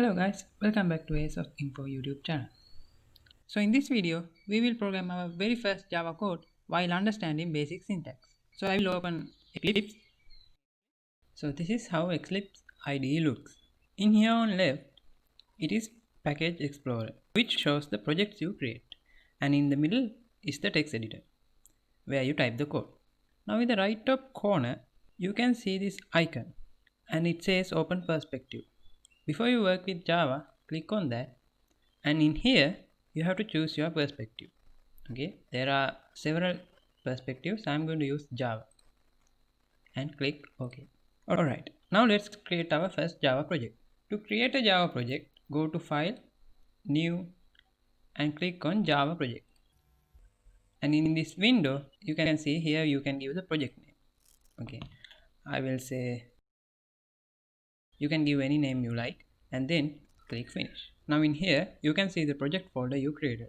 Hello guys, welcome back to Ace of Info YouTube channel. So in this video, we will program our very first Java code while understanding basic syntax. So I will open Eclipse. So this is how Eclipse IDE looks. In here on left, it is Package Explorer, which shows the projects you create. And in the middle is the text editor, where you type the code. Now in the right top corner, you can see this icon and it says Open Perspective. Before you work with Java, click on that, and in here you have to choose your perspective. Okay, there are several perspectives. I'm going to use Java and click OK. Alright, now let's create our first Java project. To create a Java project, go to File, New, and click on Java Project. And in this window, you can see here you can give the project name. Okay, I will say you can give any name you like, and then click Finish. Now in here, you can see the project folder you created.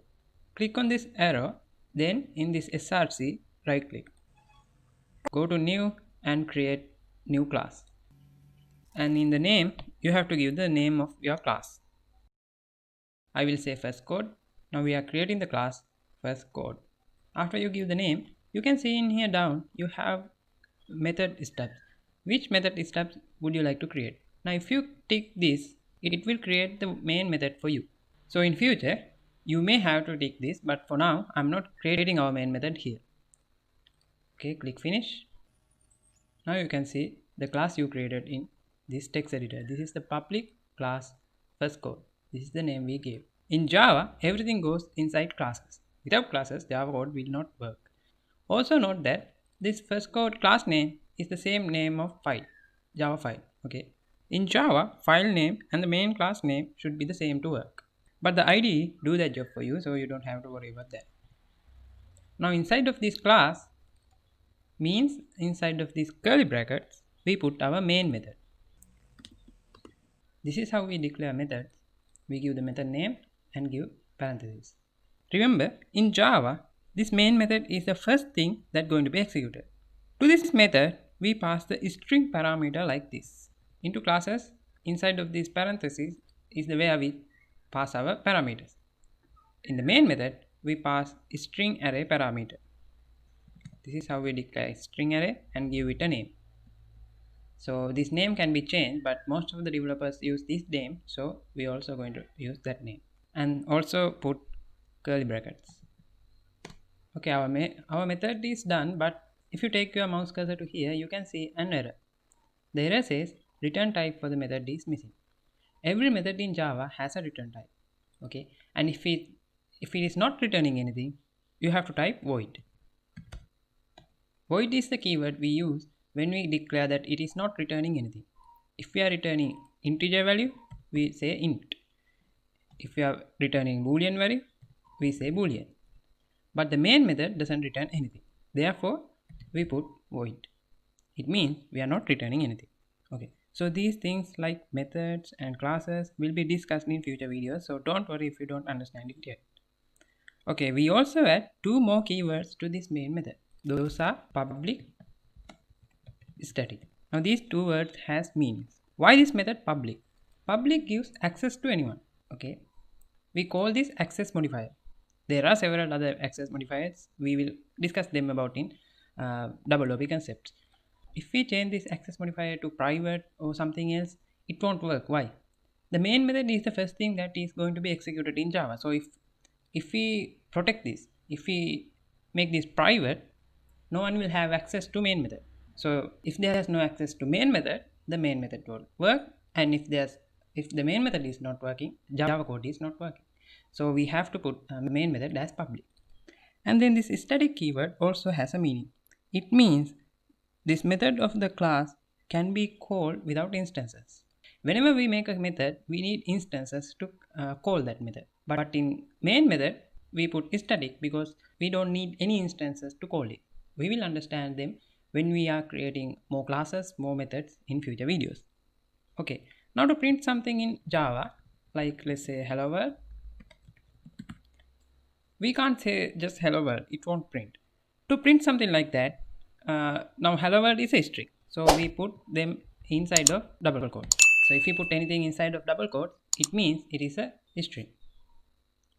Click on this arrow, then in this src, right click. Go to New and create new class. And in the name, you have to give the name of your class. I will say first code. Now we are creating the class first code. After you give the name, you can see in here down, you have method stubs. Which method stubs would you like to create? Now if you tick this, it will create the main method for you. So in future, you may have to tick this, but for now, I'm not creating our main method here. Okay, click Finish. Now you can see the class you created in this text editor. This is the public class first code. This is the name we gave. In Java, everything goes inside classes. Without classes, Java code will not work. Also note that this first code class name is the same name of file, Java file. Okay. In Java, file name and the main class name should be the same to work. But the IDE do that job for you, so you don't have to worry about that. Now inside of this class means inside of these curly brackets, we put our main method. This is how we declare methods. We give the method name and give parentheses. Remember, in Java, this main method is the first thing that's going to be executed. To this method, we pass the string parameter like this. Into classes, inside of these parentheses is the way we pass our parameters. In the main method, we pass string array parameter. This is how we declare string array and give it a name. So this name can be changed, but most of the developers use this name, so we are also going to use that name. And also put curly brackets. Okay, our method is done, but if you take your mouse cursor to here, you can see an error. The error says return type for the method is missing. Every method in Java has a return type. Okay, and if it is not returning anything, you have to type void. Void is the keyword we use when we declare that it is not returning anything. If we are returning integer value, we say int. If we are returning boolean value, we say boolean. But the main method doesn't return anything. Therefore, we put void. It means we are not returning anything. Okay. So these things like methods and classes will be discussed in future videos. So don't worry if you don't understand it yet. Okay, we also add two more keywords to this main method. Those are public, static. Now these two words has meanings. Why this method public? Public gives access to anyone. Okay. We call this access modifier. There are several other access modifiers. We will discuss them about in double OP concepts. If we change this access modifier to private or something else, it won't work. Why? The main method is the first thing that is going to be executed in Java. So if we protect this, if we make this private, no one will have access to main method. So if there is no access to main method, the main method won't work. And if the main method is not working, Java code is not working. So we have to put the main method as public. And then this static keyword also has a meaning. It means this method of the class can be called without instances. Whenever we make a method, we need instances to call that method. But in main method, we put static because we don't need any instances to call it. We will understand them when we are creating more classes, more methods in future videos. Okay, now to print something in Java, like let's say hello world, we can't say just hello world, it won't print. To print something like that, now hello world is a string, so we put them inside of double quote. So if you put anything inside of double quotes, it means it is a string.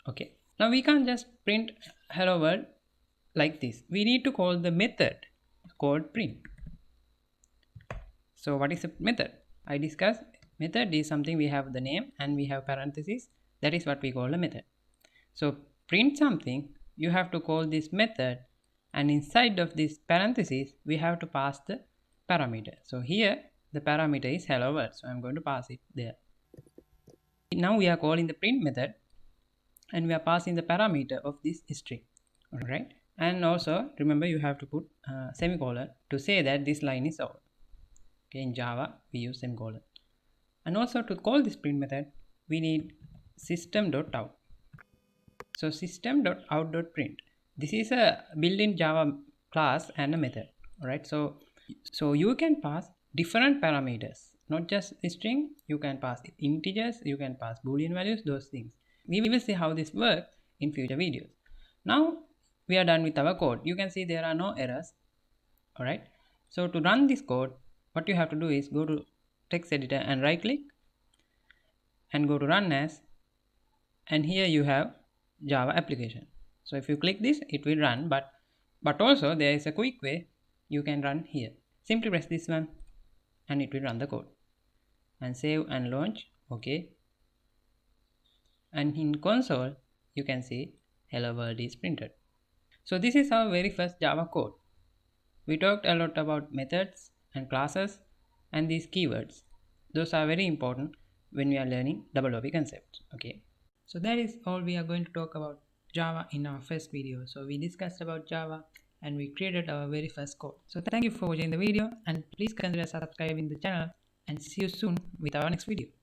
Okay, now we can't just print hello world like this. We need to call the method called print. So what is a method? I discussed method is something we have the name and we have parentheses. That is what we call a method. So print something, you have to call this method, and inside of this parentheses we have to pass the parameter. So here the parameter is hello world, so I'm going to pass it there. Now we are calling the print method and we are passing the parameter of this string. Alright, and also remember you have to put semicolon to say that this line is over. Okay, in Java we use semicolon. And also to call this print method we need system.out. So system.out.print, this is a built-in Java class and a method. Alright, so you can pass different parameters, not just a string. You can pass integers, you can pass boolean values, those things. We will see how this works in future videos. Now we are done with our code. You can see there are no errors. Alright, so to run this code, what you have to do is go to text editor and right click and go to run as, and here you have Java application. So if you click this, it will run, but also there is a quick way you can run here. Simply press this one and it will run the code, and save and launch. Okay, and in console you can see hello world is printed. So this is our very first Java code. We talked a lot about methods and classes and these keywords. Those are very important when we are learning double OP concepts. Okay, so that is all we are going to talk about Java in our first video. So we discussed about Java and we created our very first code. So thank you for watching the video, and please consider subscribing the channel, and see you soon with our next video.